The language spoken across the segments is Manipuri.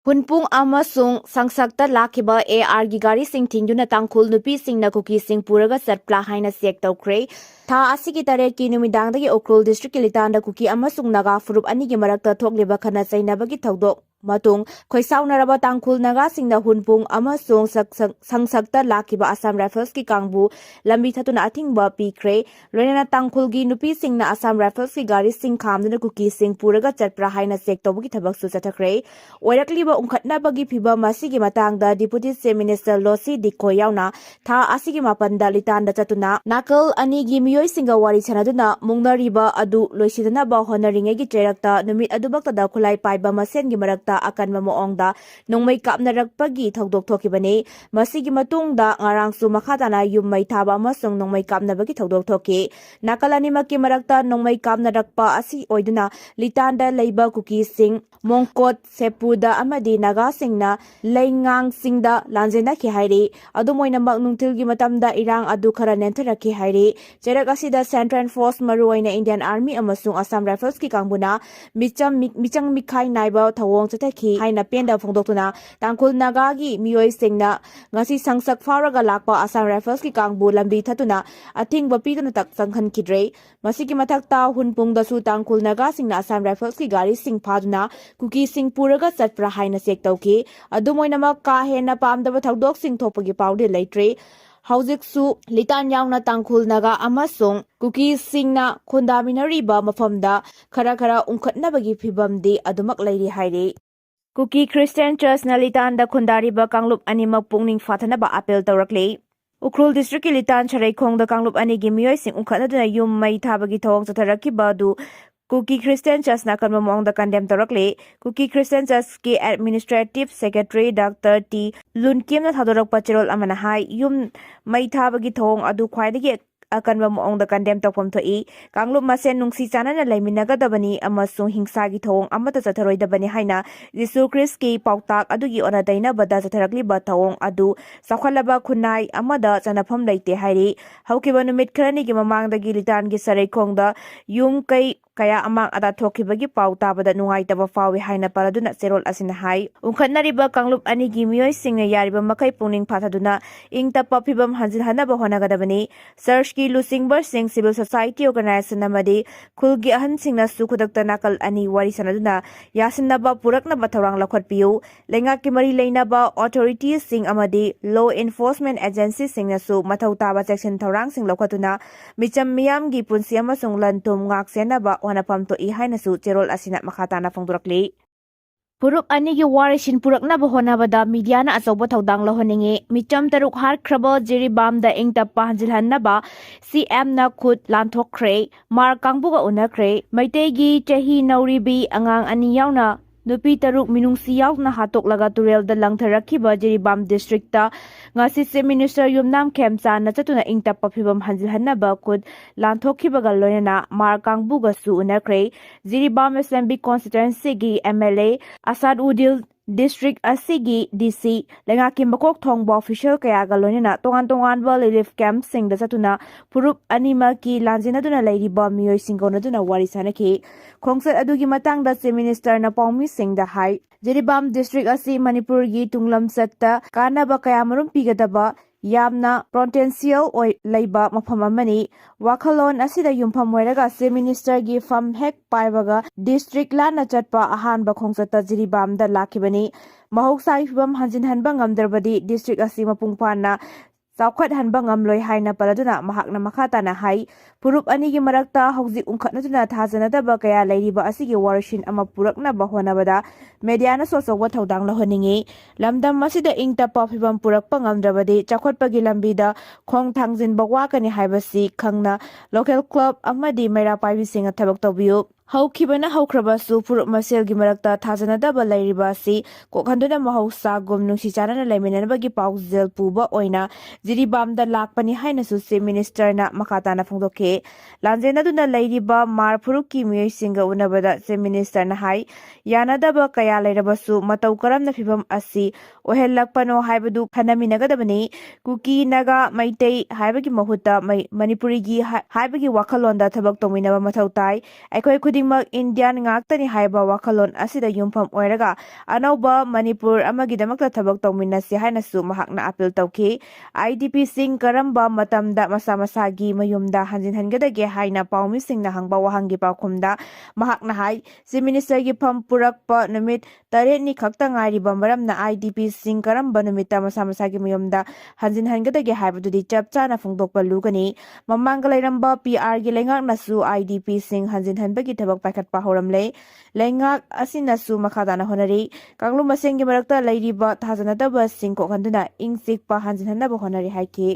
Hunpung amasung sangsakta lakhiba AR gi gari sing thingduna tangkhul nupi singna Kuki sing puraga satpla haina sek tawkre tha asigi taret ki numidangdagi Ukrul district kilitanda Kuki amasung naga furup ani gi marakta thokliba khana chainabagi thaudok matung khoisaunaraba tangkhul naga singna hunpung amasung sangsakta lakhiba Assam Rifles ki kangbu lambi thatuna athingba pikre loinana tangkhul gi nupi singna Assam Rifles ki gari sing khamduna Kuki sing puraga chatpra haina sek tawbagi thabak su chathakre oirakliba ungkhatnabagi phiba masigi matangda Deputy Chief Minister Losi Dikko yauna tha asigi mapanda litanda chatuna nakal ani gi Miyoi singa wari chanaduna mungnariba adu loisidana honoringe gi trerakta numit adubakta da khulai paiba masen gi marakta akanma moongda nongmai kapnarakpagi thodok thokibani masigi matungda ngarangsu makhatana yummai thaba amasung nongmai kapnabagi thodok thoki nakalani makki marakta nongmai kapnarakpa asi oiduna litanda leiba Kuki sing mongkot sepuda amadi naga singna leingang singda lanjena ki hairi adumoina mak nungtil gi matamda irang adu khara nenthara ki hairi cherak asida Central Force maru oina Indian Army amasung Assam Rifles ki kangbuna michang mikhai naiba thawong chathaki haina penda phongdoktuna tangkhul naga gi Miyoi singna ngasi sangsak faraga lakpa Assam Rifles ki kangbu lambi thatuna athingba piduna tak sangkhan kidre masigi mathakta hunpung dasu tangkhul naga singna Assam Rifles ki gari sing phaduna Kuki sing puraga chatpra haina sek tawki adumoinama ka hena pamdaba thodok sing thopagi paude leitre Haujiksu litan yauna tangkhul naga amasung Kuki singna khundaminariba mafamda khara ungkhatnabagi phibamdi adumak leiri hairi Kuki Christian Church na litanda khundariba kanglup animak pungning fathanaba apel tawrakle Ukrul district litan charaikongda kanglup anigi Miyoi sing ungkhatnaduna yum mai thabagi thawong chatharakiba du Kuki Christian Church na kanma moongda kandem tawrakle Kuki Christian Church ki Administrative Secretary Dr. T. Lunkim na thadorakpa cherol amana hai yum mai thabagi thawong adu khwaidagi akanba moongda kandem tawpam thoi kanglup masen nungsi chanana leiminagadabani amasung hingsagi thawong amata chatharoidabani haina Jisu Christ ki pautak adugi onadaina bada chatharakliba thawong adu sakhalaba khunai amada chanapham leite hairi haukiba numit kharani gi mamangdagi litan gi saraikongda yum kai kaya amang ada thokibagi pau tabada nungaitaba fawi haina paraduna cherol asina hai ungkhatnariba kanglup ani gi Miyoi singa yariba makai pungning phathaduna ingtapa phibam hanjilhanaba honagadabani search ki lusingbar sing civil society organization amadi khulgi ahan singna sukudakta nakal ani wari sanaduna yasinaba puraknaba thorang lakhatpiu lenga ki mari leinaba authorities sing amadi law enforcement agencies singna su mathau taba section thorang sing lakhatuna micham miyam gi punsi amasung lantum ngak senaba wanapam to I haina su cherol asina makhatana phongdurakli Purup anigi warishin puraknaba honabada media na achauba thodang lahoningi micham taruk har khraba jiribam da ingtappa hanjilhannaba CM na khut lanthokkhre mar kangbuga unakhre maitegi chahi nauribi angang ani yauna nupi taruk minungsi yauna hatoklaga turel da langtharakhiba jiribam district ta ngasi se minister yumnam khemcha na chatuna ingtappa phibam hanjilhannaba khut lanthokhibaga loina mar kangbuga su unakhre jiribam assembly constituency gi MLA Asad Udil District asigi DC lengaki makok thongba official kayaga loinena tongan relief camp singda chatuna purup anima ki lanjinaduna leiriba Miyoi singonaduna wari sanaki khongsat adugi matangda Chief Minister na Paumi singda hai Jiribam District asi Manipur gi tunglam satta kanaba kayamarum pigadaba yamna potential oi leiba mafam amani wakhalon asida yumpham moiraga Chief Minister gi fam hek paibaga district lana chatpa ahanba khongsata Jiribam da lakhibani mahoksai phibam hanjin hanba ngamdarbadi district asi mapungpana Saukhat hanba ngamloi haina paladuna mahakna makhatana hai purup anigi marakta hauzik ungkhatnatuna thajanadaba kaya leiriba asigi warishin ama purakna bahonabada mediana sosowa thodang lahoningi lamdam masida ingtapa phibam purakpa ngamdrabadi chakhotpagi lambida khong thangjin bawakani haibasi khangna local club amadi maira paibi singa thabak tobiyu Haukibana haukrabasu purup maselgi marakta thajanadaba leiribasi kokhanduna mahausa gomnungsi chanana leiminanabagi pausel puba oina Jiribamda lakpani haina su Chief Minister na makhatana phongdoke lanjenaduna leiriba mar puruki Miyoi singa unabada Chief Minister na hai yanadaba kaya leirabasu matau karamna phibam asi ohellakpano haibadu khanaminagadabani Kuki naga maitei haibagi mahutta Manipuri gi haibagi wakhalonda thabak tominaba mathau tai aikoi khudi khudingmak Indian ngaktani haiba wakhalon asida yumpham oiraga anouba Manipur amagidamakta thabak tawminnasi hainasu mahakna appeal tawki IDP sing karamba matamda masa masagi mayumda hanjin hangadage haina paomisingna hangba wahangi pakhumda mahakna hai Chief Minister gi pham purakpa numit taret ni khakta ngairiba maramna IDP sing karamba numita masa masagi mayumda hanjin hangadage haibadudi chap chana phongdokpa lugani mamanga lairamba PR gi lengak nasu IDP sing hanjin hanbagi thabak paikhatpa horamle lengak asinasu makadana honari kanglu masengi marakta lairiba thajanadaba sing kokhanduna ingsikpa hanjin hanaba honari haiki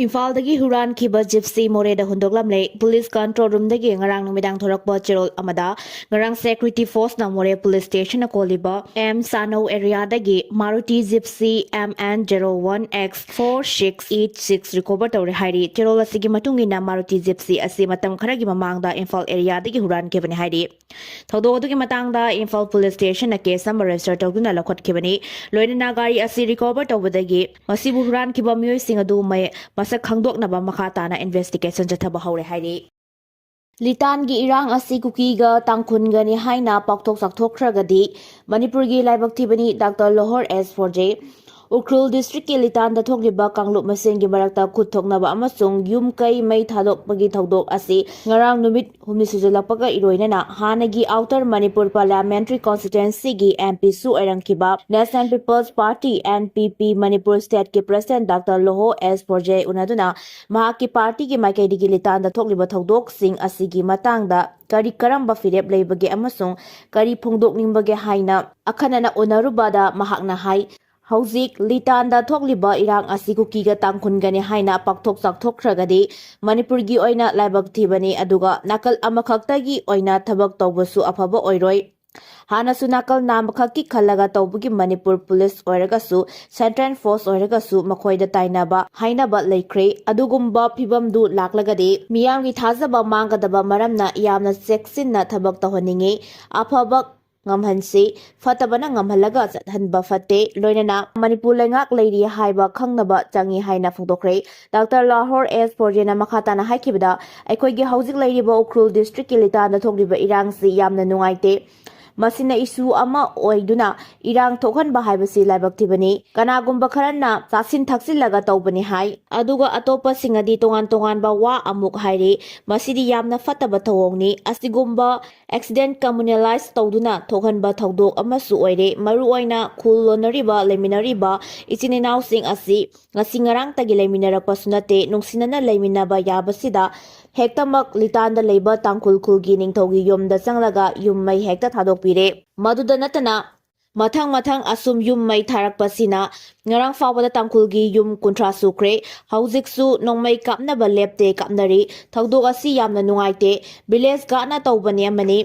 Imphaldagi huran kiba gypsy more da hundoklamle police control room dagi ngarang numidang thorakba cherol amada ngarang security force na more police station na koliba M Sano area dagi Maruti gypsy MN01X4686 recover tawre hairi cherol asigi matungi na Maruti gypsy asi matam kharagi mamangda Imphal area dagi huran kibani hairi thodo dugi matangda Imphal police station na case number register tawduna lakhot kibani loina gari asi recover tawbadagi masibu huran kiba miyoi singadu mai masak khangdoknaba makha tana investigation jathaba haure hairi Litan gi irang asi Kuki ga tangkhun gani haina pakthok sakthokragadi Manipur gi laibak thibani Dr. Lohor S4J Ukrul district ki Litan da thokliba kanglup maseng gi marakta khut thoknaba amasung yum kai mai thalok pagi thodok asi ngarang numit humni sujulakpaga iroinana hanagi outer Manipur parliamentary constituency gi MP su erangkiba National People's Party NPP Manipur state ki president Dr. Loho S4J unaduna mahaki party gi maikei gi Litan da thokliba thodok sing asigi matangda kari karamba firep leibage amasung kari phongdokningbage haina akhanana onarubada mahakna hai Hauzik Litanda thokliba irang asi Kuki ga tangkhun gani haina pakthok sakthokragadi Manipur gi oina laibak thibani aduga nakal amakhakta gi oina thabak tawbasu afaba oiroi Hanasu nakal namakaki khalaga tawbugi Manipur police oiragasu Central Force oiragasu makhoida tainaba hainaba Lepkhre adugumba phibamdu laklagadi miyamgi thajaba mangadaba maramna yamna cheksinna thabak tawhaningi afaba ngamhansi fatabana ngamhalaga chathanba fate loinana Manipur lengak leiri haiba khangnaba changi haina phongdokre Dr. Lahore S4J na makhatana haikibada aikoigi haujik leiriba Ukrul district ki Litanda thokliba irangsi yamna nungaite masina isu ama oiduna irang thokhanba haibasi laibak thibani kanagumba kharana sasin thaksilaga tawbani hai aduga atopa singadi tongan tongan ba wa amuk hairi masidi yamna fataba thawongni asigumba accident communalize tawduna thokhanba thodok amasu oire maru oina khul lonariba leminariba ichininaw sing asi ngasi ngarang tagi leminarapa sunate nungsinana leminaba yabasida hektamak Litanda leiba tangkhul khulgi ningthogi yomda changlaga yummai hekta thadokpire maduda natana mathang asum yummai tharakpasina ngarang fawada tangkhulgi yum kuntra sukre haujiksu nongmai kapnaba lepte kapnari thodok asi yamna nungaite village ga na tawbani amani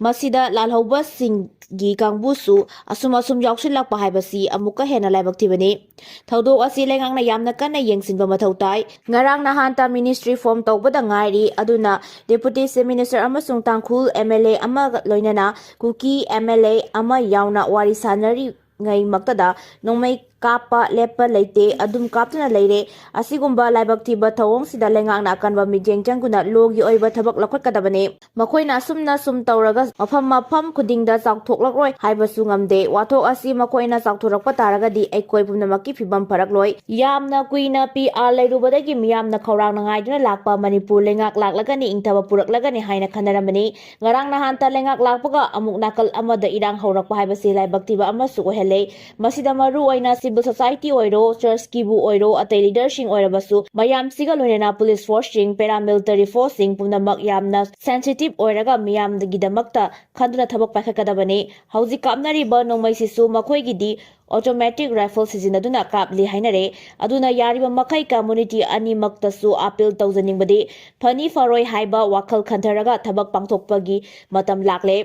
masida lalhauba singgi kangbusu asum yauksilakpa haibasi amuka hena laibak thibani thodok asi lengangna yamna kana yengsinba mathautai ngarang nahanta ministry form tawbada ngairi aduna deputy chief minister amasung tangkhul MLA ama loinana Kuki MLA ama yauna wari sanari ngai maktada nongmai kapa lepa leite adum kaptuna leire asigumba laibak thiba thawong sida lengangna akanba mijeng janguna logi oiba thabak lakhotkadabane makoina sumna sum tawraga mafam khudingda chawthoklakroi haibasu ngamde wathok asi makoina chawthorakpa taragadi aikoi pumnamakki phibam pharakloi yamna kuina PR leirubadagi miyamna khawrang nangaiduna lakpa Manipur lengak laklagani ingtaba puraklagani haina khanaramani ngarang nahanta lengak lakpaga amuk nakal amada irang haurakpa haibasi laibak thiba amasu ohele masida maru oina civil society oiro church kibu oiro atai leadership oirabasu mayam siga loinana police force sing paramilitary force sing punamak yamna sensitive oiraga miyam dagidamakta khanduna thabak pakhakadabani hauji kapnari ba nongmai sisu makhoi gidi automatic rifle sizinaduna kapli hainare aduna yariba makai community ani maktasu appeal tawjaningbadi phani faroi haiba wakhal khantaraga thabak pangthokpagi matam lakle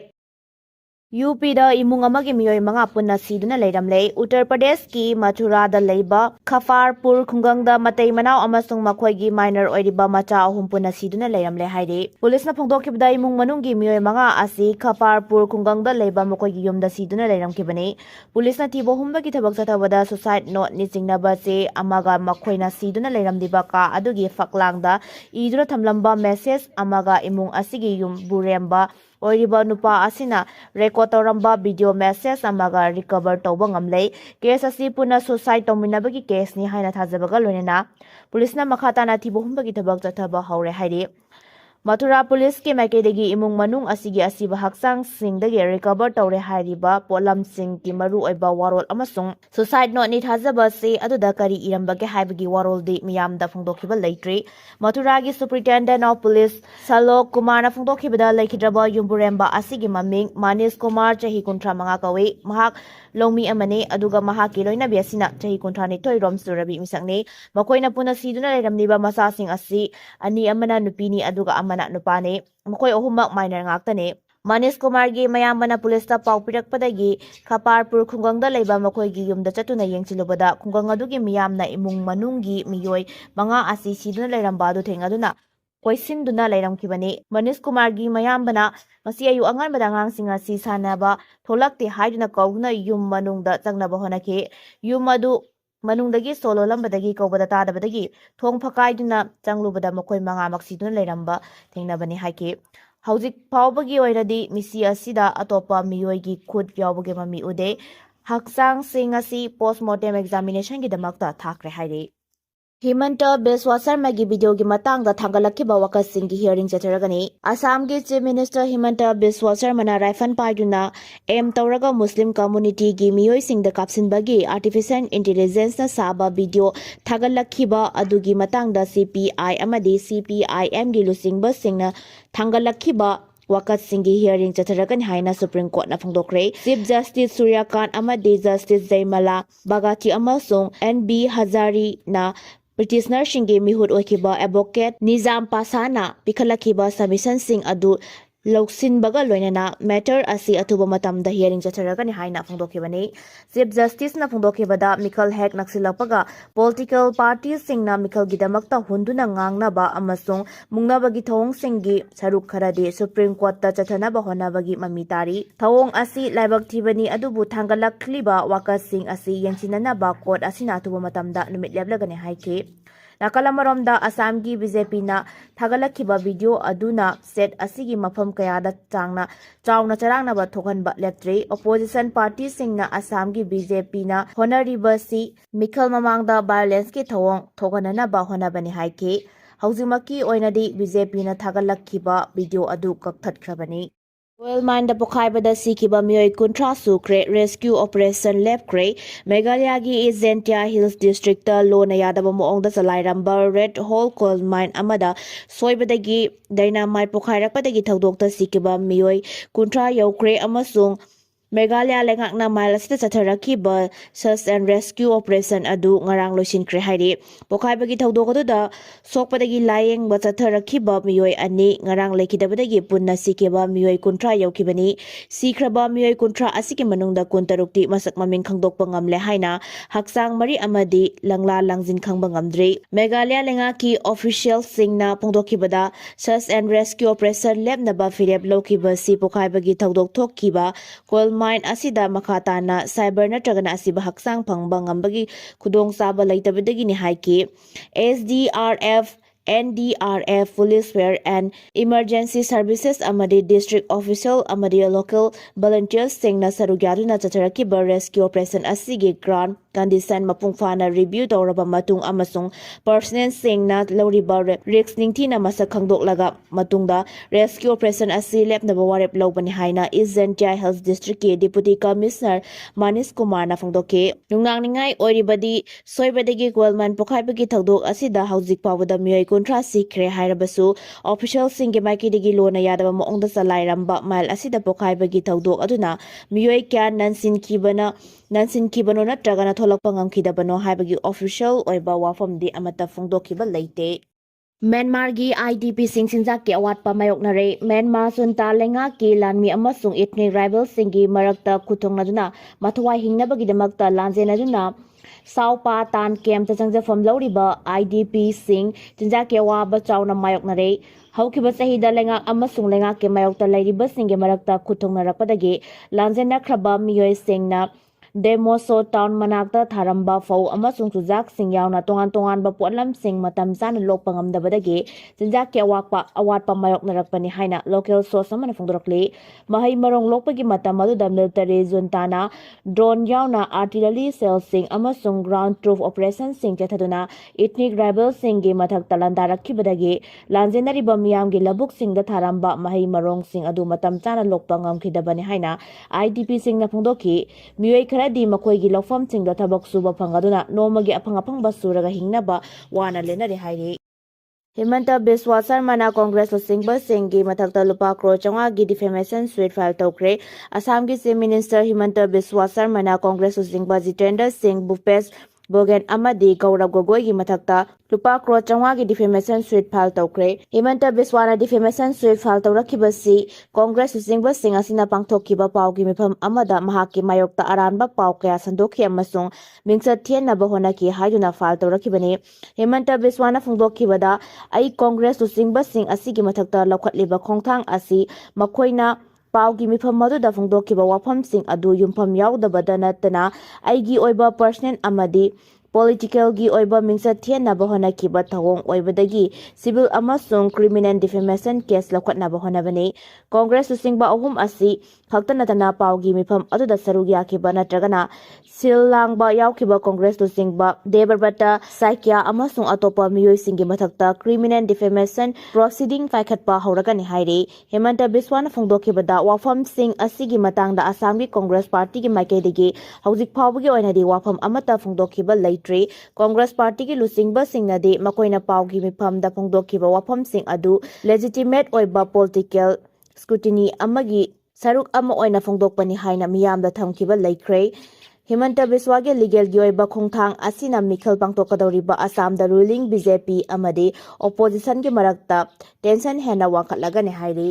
UP da imung amagi miyoi manga punna siduna leiramle Uttar Pradesh ki Mathura da leiba Khafarpur khungangda matei manau amasung makhoigi minor oiriba macha ahum punna siduna leiramle haire police na phongdokibda imung manunggi miyoi manga asi Khafarpur khungangda leiba makhoigi yumda siduna leiramkibani police na thibo humbagi thabak chathabada suicide note ni chingnaba che amaga makhoina siduna leiramdiba ka adugi faklangda idura thamlamba message amaga imung asigi yum buremba oiriba nupa asina record tawramba video message amaga recover tawba ngamlei case asi puna suicide tawminabagi case ni haina thajabaga loinena police na makhatana thibo humbagi thabak chathaba haure hairi Mathura Police ke maikadagi imung manung asigi asiba haksang singdagi recover tawre hairiba polam sing ki maru oiba warol amasung suicide note ni thajaba se aduda kari irambage haibagi warol di miyamda phongdokhiba leitri Mathura gi Superintendent of Police Salok Kumar na phongdokhibada leikhidraba yumburemba asigi maming Manis Kumar chahi kuntra manga kawi mahak longmi amane aduga mahaki loina biasina chahi kuntra ni toy rom surabi misakne makoina puna siduna leiramniba masa sing asi ani amana nupini aduga amana nupane makoi ohumak minor ngaktane Manis Kumar gi mayambana police ta pau pirakpadagi Khaparpur khungangda leiba makoi gi yumda chatuna yengchilubada khungang adugi miyamna imung manunggi miyoi manga asi siduna leiramba adu thengaduna koisinduna leiramkibani Manis Kumar gi mayambana masi ayu anganbada angangsing asi sanaba tholakte haiduna kaugna yum manungda changnaba honake yum adu manungdagi solo lambadagi kaubada tadabadagi thong phakaiduna changlubada makoi manga maksiduna leiramba thengnabani haike Hauzik paubagi oiradi misi asida atopa miyoigi khud yaubage mami ude haksang sing asi postmortem examination gi damakta thakre haire Himanta Biswa Sarma gi video gi matangda thangalakhiba wakasing gi hearing chataragani Assam gi Chief Minister Himanta Biswa Sarma na raifan paiduna aim tawraga Muslim community gi miyoi singda kapsinbagi artificial intelligence na saba video thagalakhiba adugi matangda CPI amadi CPIM gi lusingba singna thangalakhiba wakat singi hearing chatharagan haina Supreme Court na phongdokre Chief Justice Suryakant amadi Justice Jaimala Bagati amasung NB Hazari na Petitioner shingi mihut oikiba advocate Nizam Pasana pikalakiba submission sing adu Loksin baga loinana matter asi atuba matamda hearing chatharagan haina phongdokibani Chief Justice na phongdokibada Mikal Hek naksilapaga political parties singna Mikal gidamakta hunduna ngangnaba amasung mungnabagi thawong singi saruk kharadi Supreme Court ta chathanaba honabagi mamitari thawong asi laibak thibani adubu thangalakliba wakasing asi yangchinanaba court asina atuba matamda numit leblagani haike Nakalamaromda Assam gi BJP na thagalakhiba video aduna set asigi mafam kayada changna chawna charangna ba thokanba leptre opposition party singna Assam gi BJP na honariba si Mikhal mamangda violence ki thawong thoganana ba honabani haike haujimaki oinadi BJP na thagalakhiba video adu kakthatkrabani Oil mine da Pokhaibada Sikiba Miyoi Kuntra Sukre Rescue Operation Lepkhre Meghalaya gi Zentia Hills District ta Lona Yadaba Moongda Salairamba Red Hole Coal Mine amada Soibadagi Dynamite Pokhairakpadagi Thawdokta Sikiba Miyoi Kuntra Yaukre amasung Meghalaya lengakna mile asida chatharakhiba search and rescue operation adu ngarang loisinkre hairi Pokhaibagi thawdok aduda sokpadagi layengba chatharakhiba miyoi ani ngarang lekhidabadagi punna sikeba miyoi kuntra yaukibani sikraba miyoi kuntra asiki manungda kuntarukti masak maming khangdokpa ngamle haina haksang mari amadi langla langjin khangba ngamdre Meghalaya lengaki official singna phongdokhibada search and rescue operation lebnaba firep lokiba si Pokhaibagi thawdok thokkiba coal mine asida makhatana cyber natragana asiba haksang phangba ngambagi khudong saba laitabadagi ni haiki SDRF NDRF Police Fare and Emergency Services amadi District Official amadi Local Volunteers singna sarugyaduna chatharakiba rescue operation asigi ground condition mapungfana review tawraba matung amasung personnel singna loriba risk ningthina masak khangdoklaga matungda rescue operation asi lepnaba warep lobani haina Zentia Health District ki Deputy Commissioner Manis Kumar na phongdoke nungnangningai oiribadi soibadagi Goldman Pokhaibagi thawdok asida haujik pawada miyoi kuntra sikre hairabasu official singe maikidigi lona yadaba moongda salairamba mile asida Pokhaibagi thawdok aduna miyoi kya nansin kibano natragana tholakpa ngamkhidabano haibagi official oiba wafamdi amata phongdokhiba leite Myanmar gi IDP sing sinjak ki awatpa mayoknare Myanmar sunta lenga ki lanmi amasung ethnic tribal singi marakta khuthongnaduna mathwai hingnabagi damakta lanjenaduna Saupa tan kem changjafam loriba IDP sing sinjak ki awaba chawna mayoknare haukiba sahida lenga amasung lenga ke mayokta lairiba singi marakta khuthongnarakpadagi lanjena khraba miyoi singna Demoso town manakta tharamba fau amasung chujaksing yauna tongan-tonganba potlamsing matam chana lokpa ngamdabadagi chinjak ki awatpa mayoknarakpani haina local source amana phongdorakli mahai marong lokpagi matam aduda military juntana drone yauna artillery cellsing amasung ground troop operations sing chathaduna ethnic rebels singi mathak talandarakibadagi lanjenariba miyamgi labuk singda tharamba mahai marong sing adu matam chana lokpa ngamkhidabani haina IDP singna phongdoki Miyoi kharadi makhlgi lawfam singda thabak suba phangaduna nomagi aphang suraga hingnaba wana lenare hairi Himanta Biswa Sarmana Congress Singba Singhi Mathakta Lupa Crore Chawagi defamation suit file Lepkhre Assam ki Chief Minister Himanta Biswa Sarmana Congress Singba Jitendra Singh Bhupesh Bogen Amadi Gaurav Gogoi ki Mathakta Lupa Crore Chawagi defamation suit file Lepkhre Himanta Biswana defamation suit file Tawrakibasi Congress Singba Singh asina pangthokkiba paugi mifam amada mahakki mayokta aranba pau kaya sandokhi amasung mingsat thiennaba honaki haiduna file Tawrakibani Himanta Biswana phongdokkibada ai Congress Singba Singh asigi mathakta laukhatliba khongthang asi makhoina paugi mifam maduda phongdokkiba wafamsing adu yumpham yaudabada natana aigi oiba personal amadi political gi oiba mingsat thiennaba honakiba thawong oibadagi civil amasung criminal defamation case laukhatnaba honabani Congress Singba ahum asi khaktanatana paugi mifam aduda sarug yakiba natragana sil langba yaukiba Congress Singba Debarbata Saikya amasung atopa miyoi singi mathakta criminal defamation proceeding paikhatpa hauragani hairi Himanta Biswana phongdokibada wafam sing asigi matangda Assam gi Congress Party gi maikaidagi hauzik phawbagi oinadi wafam amata phongdokiba leitre Congress Party gi lusingba singnadi makoina paugi mifamda phongdokiba wafam sing adu legitimate oiba political scrutiny amagi saruk ama oina phongdokpani haina miyamda thamkiba leikhre Himanta Biswagi legal gi oiba khongthang asina makhl pangtokadoriba Assam da ruling BJP amadi opposition gi marakta tension hena wakhatlagani hairi